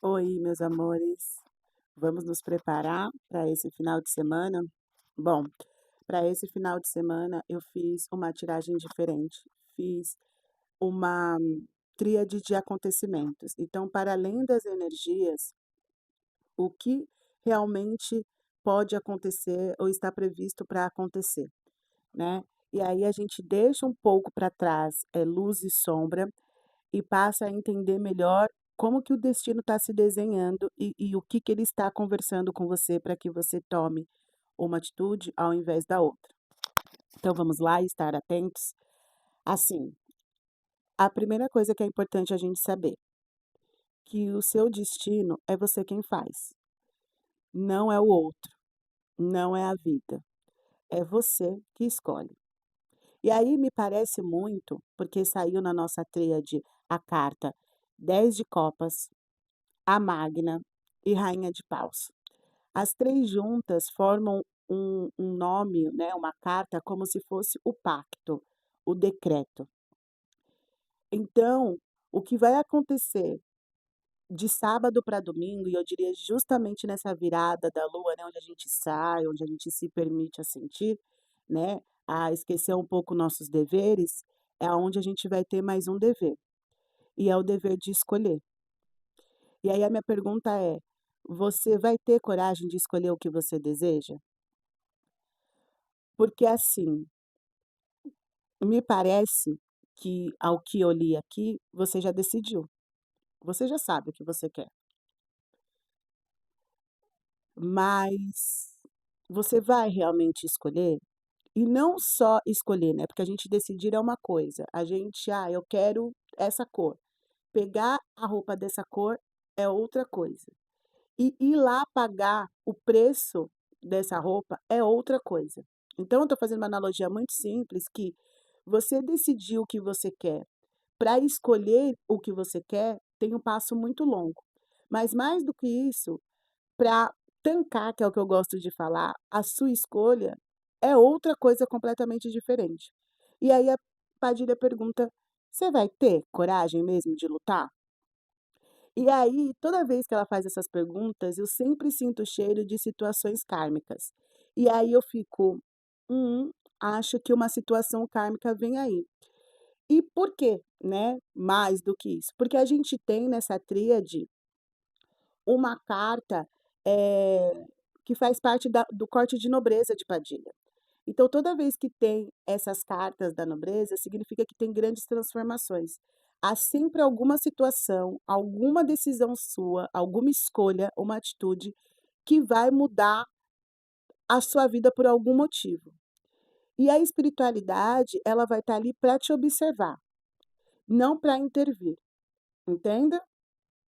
Oi, meus amores. Vamos nos preparar para esse final de semana? Bom, para esse final de semana eu fiz uma tiragem diferente. Fiz uma tríade de acontecimentos. Então, para além das energias, o que realmente pode acontecer ou está previsto para acontecer, né? E aí a gente deixa um pouco para trás, luz e sombra, e passa a entender melhor como que o destino está se desenhando e o que que ele está conversando com você para que você tome uma atitude ao invés da outra. Então vamos lá e estar atentos. Assim, a primeira coisa que é importante a gente saber, que o seu destino é você quem faz, não é o outro, não é a vida, é você que escolhe. E aí me parece muito, porque saiu na nossa tríade a carta 10 de copas, a Magna e Rainha de Paus. As 3 juntas formam um nome, né, uma carta como se fosse o pacto, o decreto. Então, o que vai acontecer de sábado para domingo, e eu diria justamente nessa virada da lua, né, onde a gente sai, onde a gente se permite a sentir, né, a esquecer um pouco nossos deveres, é aonde a gente vai ter mais um dever, e é o dever de escolher. E aí a minha pergunta é: você vai ter coragem de escolher o que você deseja? Porque assim, me parece que, ao que eu li aqui, você já decidiu, você já sabe o que você quer, mas você vai realmente escolher? E não só escolher, né, porque a gente decidir é uma coisa, a gente: "Ah, eu quero essa cor", pegar a roupa dessa cor é outra coisa. E ir lá pagar o preço dessa roupa é outra coisa. Então eu estou fazendo uma analogia muito simples que você decidir o que você quer, para escolher o que você quer, tem um passo muito longo. Mas mais do que isso, para tancar, que é o que eu gosto de falar, a sua escolha é outra coisa completamente diferente. E aí a Padilha pergunta: "Você vai ter coragem mesmo de lutar?" E aí, toda vez que ela faz essas perguntas, eu sempre sinto o cheiro de situações kármicas. E aí eu fico: acho que uma situação kármica vem aí". E por quê, né, mais do que isso? Porque a gente tem nessa tríade uma carta, que faz parte do corte de nobreza de Padilha. Então, toda vez que tem essas cartas da nobreza, significa que tem grandes transformações. Há sempre alguma situação, alguma decisão sua, alguma escolha, uma atitude que vai mudar a sua vida por algum motivo. E a espiritualidade, ela vai estar ali para te observar, não para intervir, entenda?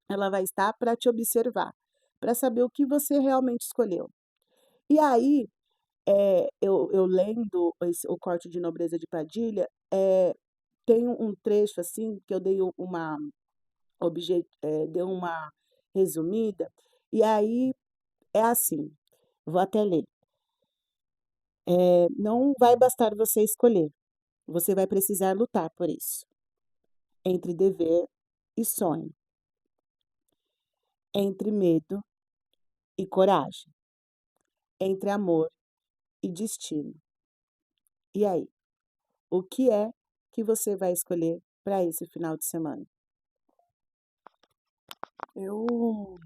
Ela vai estar para te observar, para saber o que você realmente escolheu. E aí, eu lendo o Corte de Nobreza de Padilha, tem um trecho, assim, que eu dei dei uma resumida, e aí é assim, vou até ler: "Não vai bastar você escolher, você vai precisar lutar por isso, entre dever e sonho, entre medo e coragem, entre amor e destino. E aí, o que é que você vai escolher para esse final de semana?" Eu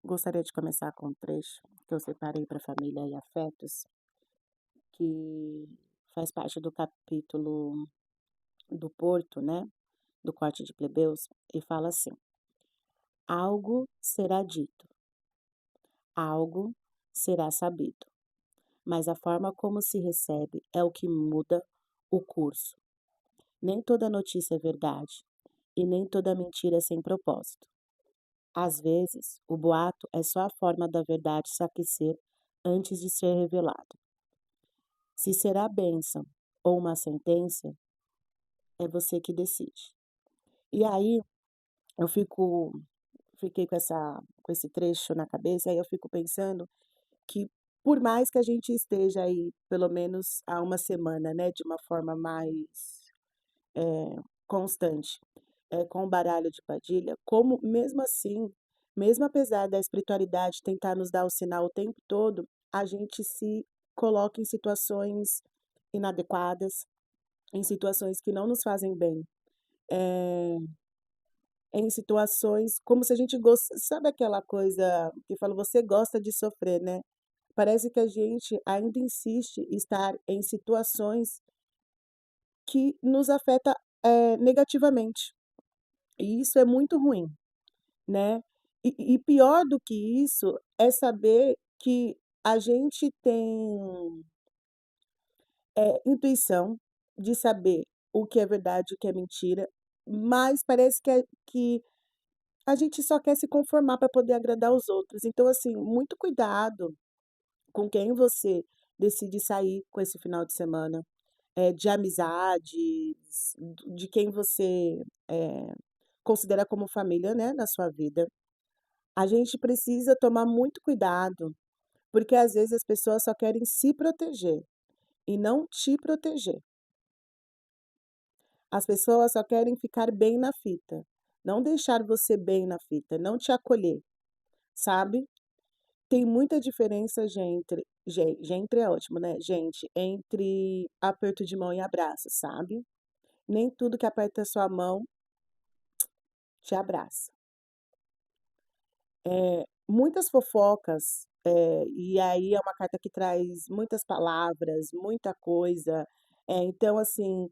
gostaria de começar com um trecho que eu separei para família e afetos, que faz parte do capítulo do Porto, né, do Corte de Plebeus, e fala assim: "Algo será dito, algo será sabido, mas a forma como se recebe é o que muda o curso. Nem toda notícia é verdade, e nem toda mentira é sem propósito. Às vezes, o boato é só a forma da verdade se aquecer antes de ser revelado. Se será bênção ou uma sentença, é você que decide." E aí eu fiquei com esse trecho na cabeça, aí eu fico pensando que por mais que a gente esteja aí pelo menos há uma semana, né, de uma forma mais, constante, com o baralho de Padilha, como mesmo assim Mesmo apesar da espiritualidade tentar nos dar o sinal o tempo todo, a gente se coloca em situações inadequadas, em situações que não nos fazem bem. Eh, em situações como se a gente sabe aquela coisa que fala: "Você gosta de sofrer", né. Parece que a gente ainda insiste em estar em situações que nos afeta, negativamente, e isso é muito ruim, né. E pior do que isso, é saber que a gente tem, intuição de saber o que é verdade e o que é mentira, mas parece que a gente só quer se conformar para poder agradar os outros. Então, assim, muito cuidado com quem você decide sair com esse final de semana, de amizades, de quem você, considera como família, né, na sua vida. A gente precisa tomar muito cuidado, porque às vezes as pessoas só querem se proteger e não te proteger. As pessoas só querem ficar bem na fita, não deixar você bem na fita, não te acolher, sabe? Tem muita diferença gente é ótimo, né, gente, entre aperto de mão e abraço, sabe. Nem tudo que aperta a sua mão te abraça. Muitas fofocas, e aí é uma carta que traz muitas palavras, muita coisa, então assim,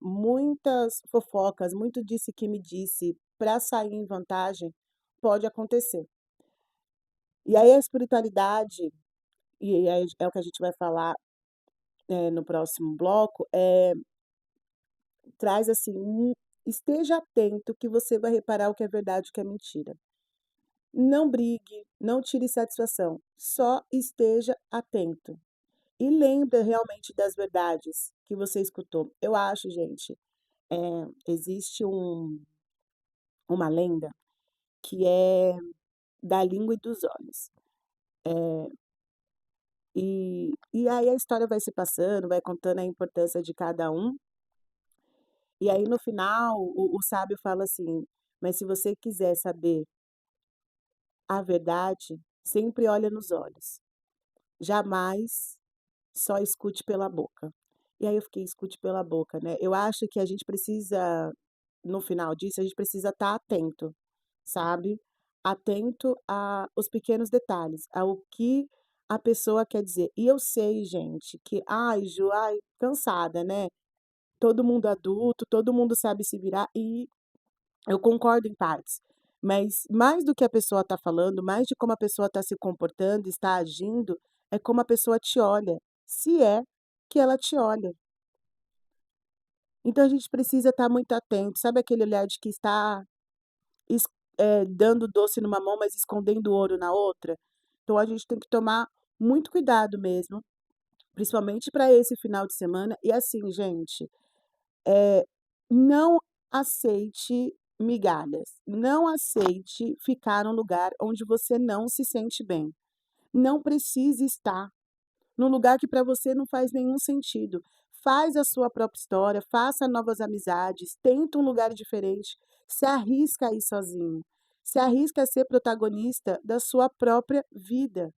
muitas fofocas, muito disse que me disse, para sair em vantagem, pode acontecer. E aí a espiritualidade, e aí é o que a gente vai falar, no próximo bloco, traz assim, esteja atento que você vai reparar o que é verdade e o que é mentira. Não brigue, não tire satisfação, só esteja atento. E lembra realmente das verdades que você escutou. Eu acho, gente, existe uma lenda que é da língua e dos olhos. E aí a história vai se passando, vai contando a importância de cada um. E aí no final o sábio fala assim: "Mas se você quiser saber a verdade, sempre olha nos olhos, jamais só escute pela boca". E aí eu fiquei: "Escute pela boca", né. Eu acho que a gente precisa, no final disso, a gente precisa estar atento, sabe. Atento a os pequenos detalhes, ao que a pessoa quer dizer. E eu sei, gente, que: "Ai, Ju, ai, cansada, né". Todo mundo adulto, todo mundo sabe se virar e eu concordo em partes, mas mais do que a pessoa está falando, mais de como a pessoa está se comportando, está agindo, é como a pessoa te olha, se é que ela te olha. Então a gente precisa estar muito atento, sabe aquele olhar de que está es dando doce numa mão, mas escondendo ouro na outra? Então a gente tem que tomar muito cuidado mesmo, principalmente para esse final de semana. E assim, gente, Eh, não aceite migalhas, não aceite ficar num lugar onde você não se sente bem. Não precise estar num lugar que para você não faz nenhum sentido. Faz a sua própria história, faça novas amizades, tenta um lugar diferente, se arrisca a ir sozinho, se arrisca a ser protagonista da sua própria vida.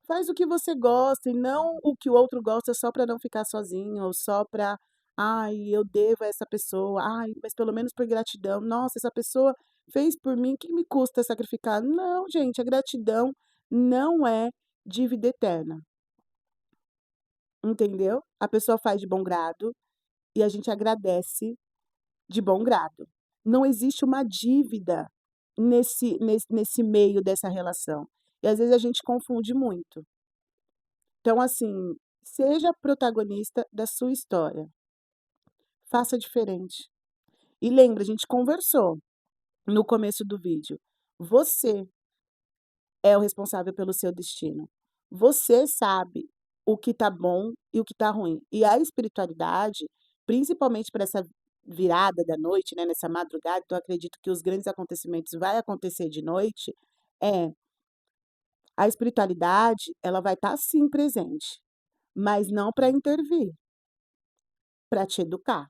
Faz o que você gosta e não o que o outro gosta só para não ficar sozinho ou só para: "Ai, eu devo a essa pessoa. Ai, mas pelo menos por gratidão. Nossa, essa pessoa fez por mim, que me custa sacrificar?". Não, gente, a gratidão não é dívida eterna, entendeu? A pessoa faz de bom grado e a gente agradece de bom grado. Não existe uma dívida nesse meio dessa relação. E às vezes a gente confunde muito. Então, assim, seja protagonista da sua história, faça diferente. E lembra, a gente conversou no começo do vídeo. Você é o responsável pelo seu destino. Você sabe o que tá bom e o que tá ruim. E a espiritualidade, principalmente para essa virada da noite, né, nessa madrugada, então eu acredito que os grandes acontecimentos vai acontecer de noite, é, a espiritualidade, ela vai estar sim presente, mas não para intervir, para te educar.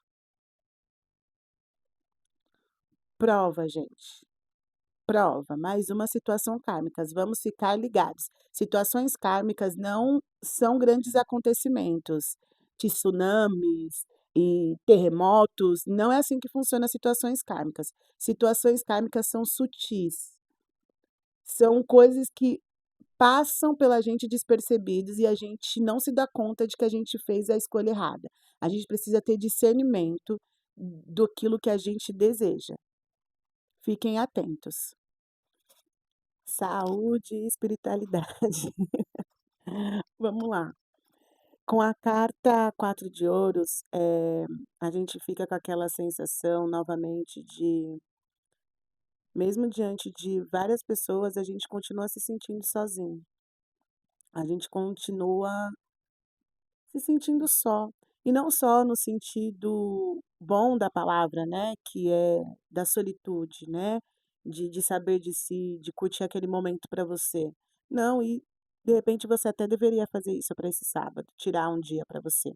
Prova, gente. Prova, mais uma situação kármicas, vamos ficar ligados. Situações kármicas não são grandes acontecimentos, tsunamis e terremotos, não é assim que funciona situações kármicas. Situações kármicas são sutis, são coisas que passam pela gente despercebidos e a gente não se dá conta de que a gente fez a escolha errada. A gente precisa ter discernimento daquilo que a gente deseja. Fiquem atentos. Saúde e espiritualidade. Vamos lá. Com a carta 4 de ouros, a gente fica com aquela sensação novamente de mesmo diante de várias pessoas, a gente continua se sentindo sozinho. A gente continua se sentindo só. E não só no sentido bom da palavra, né, que é da solitude, né, de saber de si, de curtir aquele momento para você. Não, e de repente você até deveria fazer isso para esse sábado, tirar um dia para você.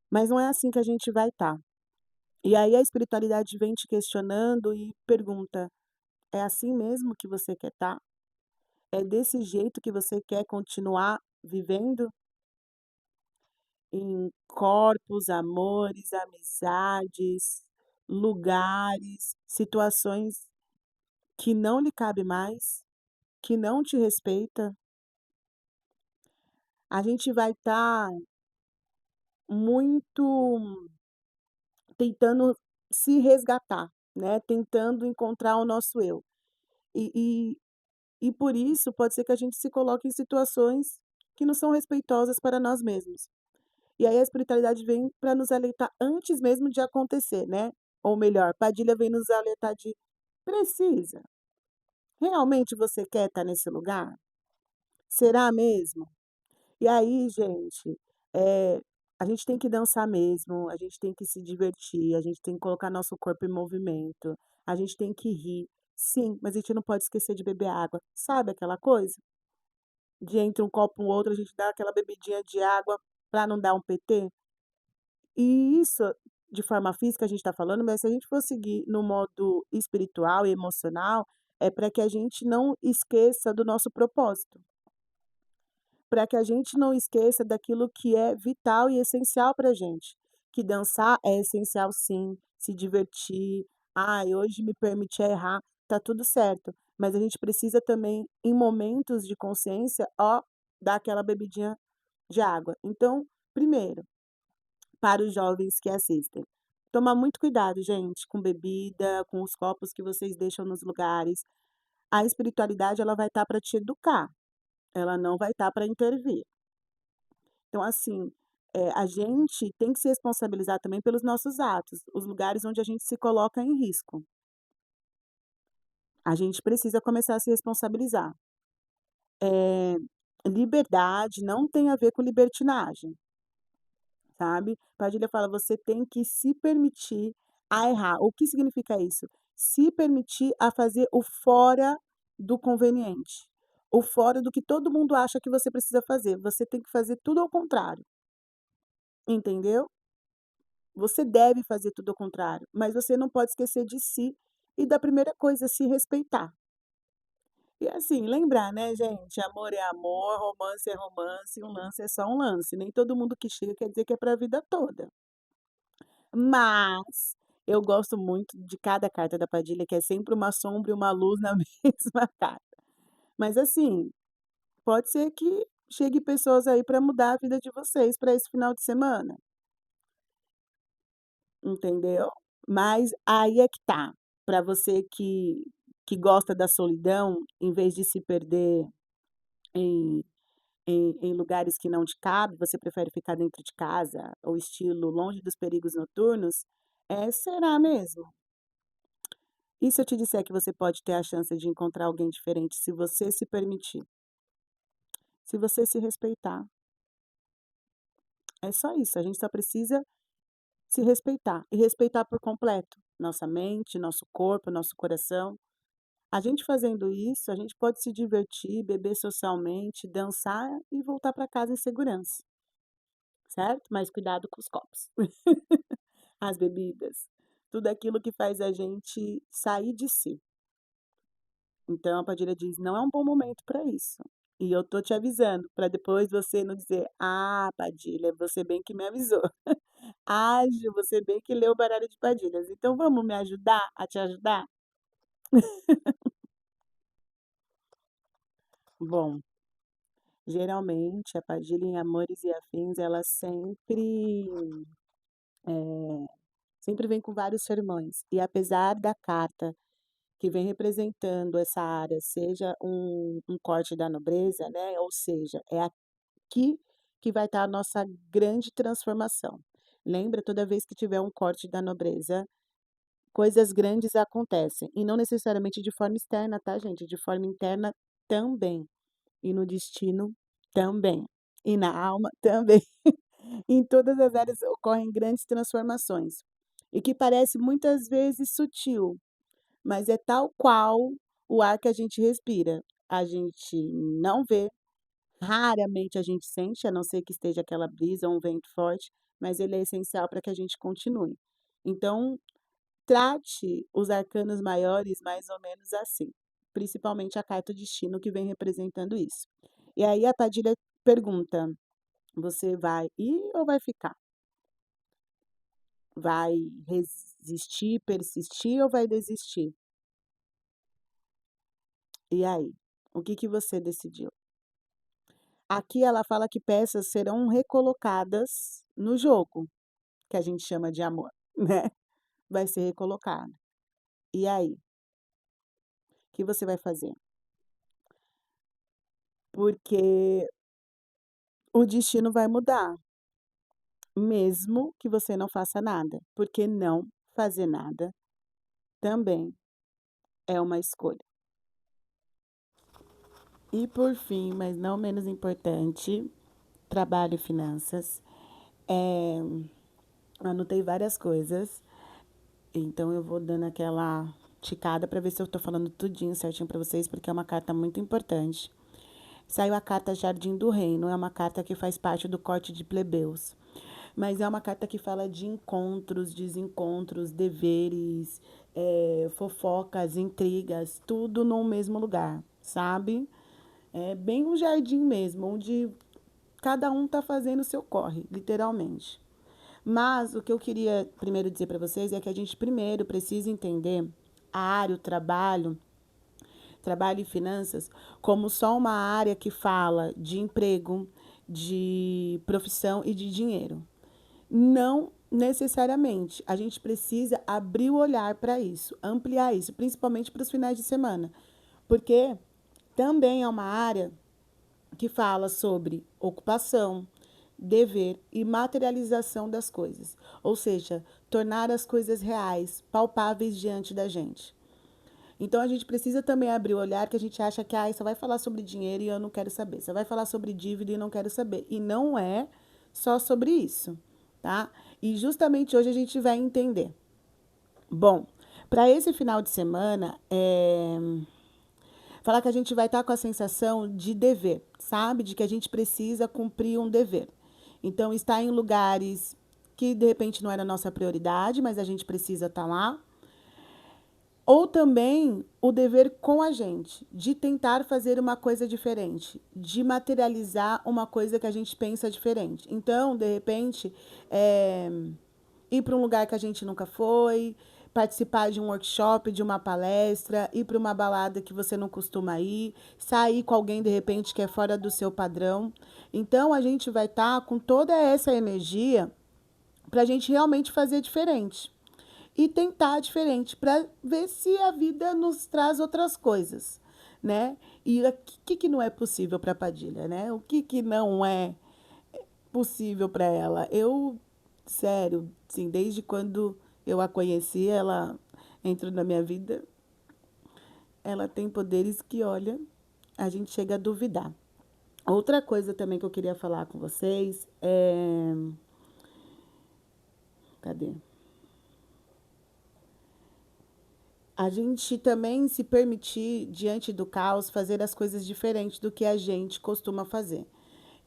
Mas não é assim que a gente vai estar. E aí a espiritualidade vem te questionando e pergunta: "É assim mesmo que você quer estar? É desse jeito que você quer continuar vivendo?" Em corpos, amores, amizades, lugares, situações que não lhe cabe mais, que não te respeita, a gente vai estar muito tentando se resgatar, né, tentando encontrar o nosso eu. E e e por isso pode ser que a gente se coloque em situações que não são respeitosas para nós mesmos. E aí a espiritualidade vem para nos alertar antes mesmo de acontecer, né, ou melhor, Padilha vem nos alertar de: "Precisa? Realmente você quer estar nesse lugar? Será mesmo?". E aí, gente, eh, a gente tem que dançar mesmo, a gente tem que se divertir, a gente tem que colocar nosso corpo em movimento, a gente tem que rir, sim, mas a gente não pode esquecer de beber água. Sabe aquela coisa? De entre um copo e o outro a gente dá aquela bebidinha de água para não dar um PT? E isso, de forma física, a gente está falando, mas se a gente for seguir no modo espiritual e emocional, é para que a gente não esqueça do nosso propósito, para que a gente não esqueça daquilo que é vital e essencial para a gente, que dançar é essencial sim, se divertir, "Ai, hoje me permiti errar", tá tudo certo, mas a gente precisa também, em momentos de consciência, ó, dar aquela bebidinha de água. Então, primeiro para os jovens que assistem. Tomar muito cuidado, gente, com bebida, com os copos que vocês deixam nos lugares. A espiritualidade, ela vai estar para te educar, ela não vai estar para intervir. Então, assim, a gente tem que se responsabilizar também pelos nossos atos, os lugares onde a gente se coloca em risco. A gente precisa começar a se responsabilizar. Eh, Liberdade não tem a ver com libertinagem. Sabe. Padilha fala: "Você tem que se permitir a errar". O que significa isso? Se permitir a fazer o fora do conveniente, o fora do que todo mundo acha que você precisa fazer, você tem que fazer tudo ao contrário, entendeu? Você deve fazer tudo ao contrário, mas você não pode esquecer de si e da primeira coisa, se respeitar. E assim, lembrar, né, gente, amor é amor, romance é romance, um lance é só um lance, nem todo mundo que chega quer dizer que é para a vida toda. Mas eu gosto muito de cada carta da Padilha, que é sempre uma sombra e uma luz na mesma carta. Mas assim, pode ser que chegue pessoas aí para mudar a vida de vocês para esse final de semana, entendeu? Mas aí é que tá, para você que gosta da solidão, em vez de se perder em em lugares que não te cabe, você prefere ficar dentro de casa, ou estilo longe dos perigos noturnos, será mesmo? E se eu te disser que você pode ter a chance de encontrar alguém diferente se você se permitir, se você se respeitar? É só isso, a gente só precisa se respeitar e respeitar por completo nossa mente, nosso corpo, nosso coração. A gente fazendo isso, a gente pode se divertir, beber socialmente, dançar e voltar para casa em segurança, certo? Mas cuidado com os copos, as bebidas, tudo aquilo que faz a gente sair de si. Então a Padilha diz: "Não é um bom momento para isso. E eu tô te avisando, para depois você não dizer: 'Ah, Padilha, você bem que me avisou'. Ah, Ju, você bem que leu o baralho de Padilhas. Então vamos me ajudar a te ajudar?". Bom, geralmente a Padilha em Amores e Afins, ela eh, sempre vem com vários sermões. E apesar da carta que vem representando essa área seja um corte da nobreza, né, ou seja, é aqui que vai estar a nossa grande transformação. Lembra, toda vez que tiver um corte da nobreza, coisas grandes acontecem, e não necessariamente de forma externa, tá, gente, de forma interna também, e no destino também, e na alma também. Em todas as áreas ocorrem grandes transformações, e que parece muitas vezes sutil, mas é tal qual o ar que a gente respira. A gente não vê, raramente a gente sente, a não ser que esteja aquela brisa ou um vento forte, mas ele é essencial para que a gente continue. Então, trate os arcanos maiores mais ou menos assim, principalmente a carta destino que vem representando isso. E aí a Padilha pergunta: "Você vai ir ou vai ficar? Vai resistir, persistir ou vai desistir? E aí, o que que você decidiu?". Aqui ela fala que peças serão recolocadas no jogo, que a gente chama de amor, né, vai ser recolocada. E aí, o que você vai fazer? Porque o destino vai mudar, mesmo que você não faça nada, porque não fazer nada também é uma escolha. E por fim, mas não menos importante, trabalho e finanças. Eh, Anotei várias coisas, então eu vou dando aquela ticada para ver se eu tô falando tudinho certinho para vocês, porque é uma carta muito importante. Saiu a carta Jardim do Reino, é uma carta que faz parte do corte de plebeus. Mas é uma carta que fala de encontros, desencontros, deveres, fofocas, intrigas, tudo no mesmo lugar, sabe? É bem um jardim mesmo, onde cada um tá fazendo o seu corre, literalmente. Mas o que eu queria primeiro dizer para vocês é que a gente primeiro precisa entender a área, o trabalho e finanças, como só uma área que fala de emprego, de profissão e de dinheiro. Não necessariamente. A gente precisa abrir o olhar para isso, ampliar isso, principalmente para os finais de semana, porque também é uma área que fala sobre ocupação, dever e materialização das coisas, ou seja, tornar as coisas reais, palpáveis diante da gente. Então a gente precisa também abrir o olhar que a gente acha que só vai falar sobre dinheiro e eu não quero saber. Você vai falar sobre dívida e não quero saber. E não é só sobre isso, tá? E justamente hoje a gente vai entender. Bom, para esse final de semana, falar que a gente vai estar com a sensação de dever, sabe? De que a gente precisa cumprir um dever. Então, estar em lugares que de repente não era a nossa prioridade, mas a gente precisa estar lá. Ou também o dever com a gente, de tentar fazer uma coisa diferente, de materializar uma coisa que a gente pensa diferente. Então, de repente, ir para um lugar que a gente nunca foi, participar de um workshop, de uma palestra, ir para uma balada que você não costuma ir, sair com alguém de repente que é fora do seu padrão. Então, a gente vai estar com toda essa energia para a gente realmente fazer diferente e tentar diferente para ver se a vida nos traz outras coisas, né? E o que não é possível para Padilha, né? O que não é possível para ela? Eu, sério, sim, desde quando eu a conheci, ela entrou na minha vida, ela tem poderes que, olha, a gente chega a duvidar. Outra coisa também que eu queria falar com vocês é. Cadê? A gente também se permitir, diante do caos, fazer as coisas diferentes do que a gente costuma fazer.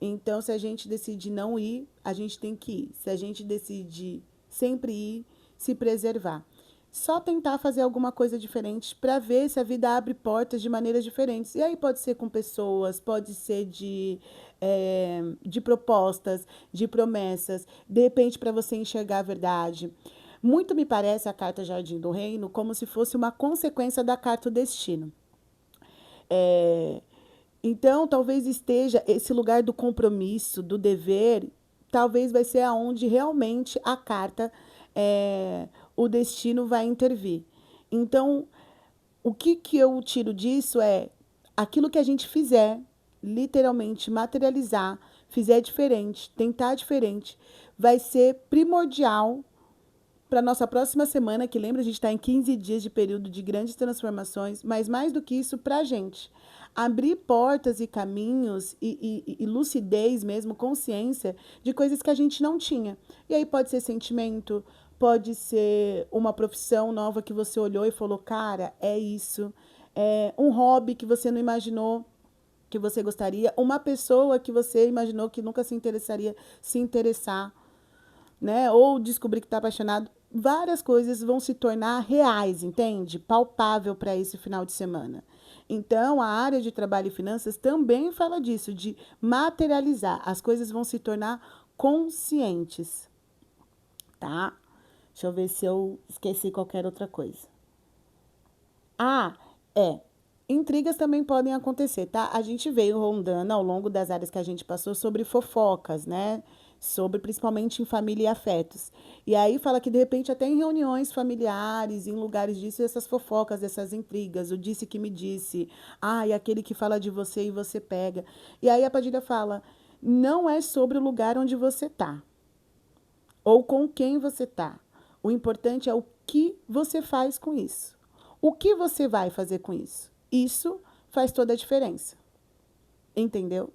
Então, se a gente decide não ir, a gente tem que ir. Se a gente decide sempre ir, se preservar. só tentar fazer alguma coisa diferente para ver se a vida abre portas de maneiras diferentes. E aí pode ser com pessoas, pode ser de propostas, de promessas, de repente para você enxergar a verdade. Muito me parece a carta Jardim do Reino como se fosse uma consequência da carta o Destino. É, então, talvez esteja esse lugar do compromisso, do dever, talvez vai ser aonde realmente a carta, o destino vai intervir. Então, o que eu tiro disso é aquilo que a gente fizer, literalmente materializar, fizer diferente, tentar diferente, vai ser primordial para nossa próxima semana, que lembra, a gente está em 15 dias de período de grandes transformações, mas mais do que isso, para a gente abrir portas e caminhos e lucidez mesmo, consciência de coisas que a gente não tinha. E aí pode ser sentimento, pode ser uma profissão nova que você olhou e falou, cara, é isso. É um hobby que você não imaginou que você gostaria, uma pessoa que você imaginou que nunca se interessaria, se interessar, né? Ou descobrir que está apaixonado. Várias coisas vão se tornar reais, entende? Palpável para esse final de semana. Então, a área de trabalho e finanças também fala disso, de materializar. As coisas vão se tornar conscientes, tá? Deixa eu ver se eu esqueci qualquer outra coisa. Ah, é. Intrigas também podem acontecer, tá? A gente veio rondando ao longo das áreas que a gente passou sobre fofocas, né? Sobre principalmente em família e afetos. E aí fala que de repente até em reuniões familiares, em lugares disso, essas fofocas, essas intrigas, o disse que me disse, e aquele que fala de você e você pega. E aí a Padilha fala, não é sobre o lugar onde você tá ou com quem você tá. O importante é o que você faz com isso. O que você vai fazer com isso? Isso faz toda a diferença. Entendeu?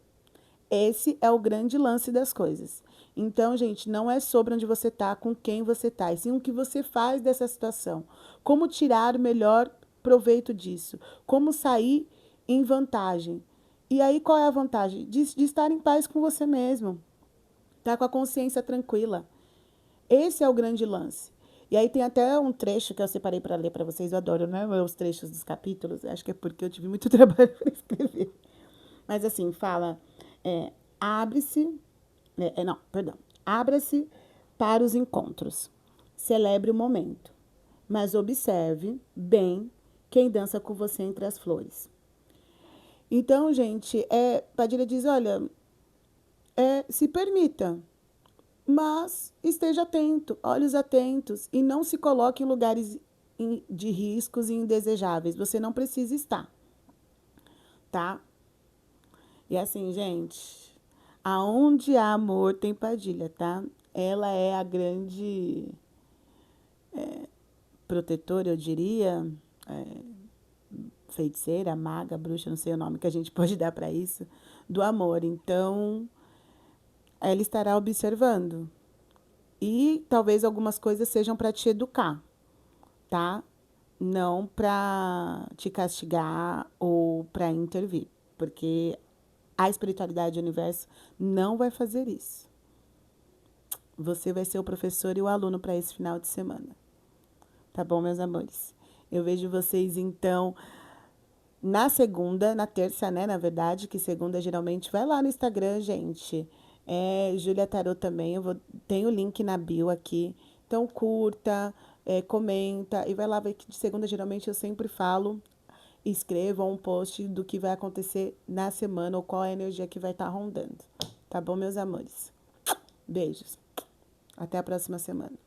Esse é o grande lance das coisas. Então, gente, não é sobre onde você está, com quem você está, e sim o que você faz dessa situação. Como tirar o melhor proveito disso. Como sair em vantagem. E aí, qual é a vantagem? De estar em paz com você mesmo. Tá com a consciência tranquila. Esse é o grande lance. E aí tem até um trecho que eu separei para ler para vocês. Eu adoro, né? Os trechos dos capítulos. Acho que é porque eu tive muito trabalho para escrever. Mas assim, fala, abre-se, não, perdão, abra-se para os encontros. Celebre o momento, mas observe bem quem dança com você entre as flores. Então, gente, Padilha diz, olha, se permita, mas esteja atento, olhos atentos e não se coloque em lugares de riscos e indesejáveis. Você não precisa estar, tá? E assim, gente, aonde há amor tem Padilha, tá? Ela é a grande protetora, eu diria, feiticeira, maga, bruxa, não sei o nome que a gente pode dar para isso, do amor. Então, ela estará observando. E talvez algumas coisas sejam para te educar, tá? Não para te castigar ou para intervir, porque a espiritualidade do universo não vai fazer isso. Você vai ser o professor e o aluno para esse final de semana. Tá bom, meus amores? Eu vejo vocês, então, na segunda, na terça, né? Na verdade, que segunda geralmente vai lá no Instagram, gente. Júlia Tarot também. Tem o link na bio aqui. Então, curta, comenta e vai lá ver que de segunda, geralmente, eu sempre falo. Escreva um post do que vai acontecer na semana ou qual é a energia que vai estar rondando. Tá bom, meus amores? Beijos. Até a próxima semana.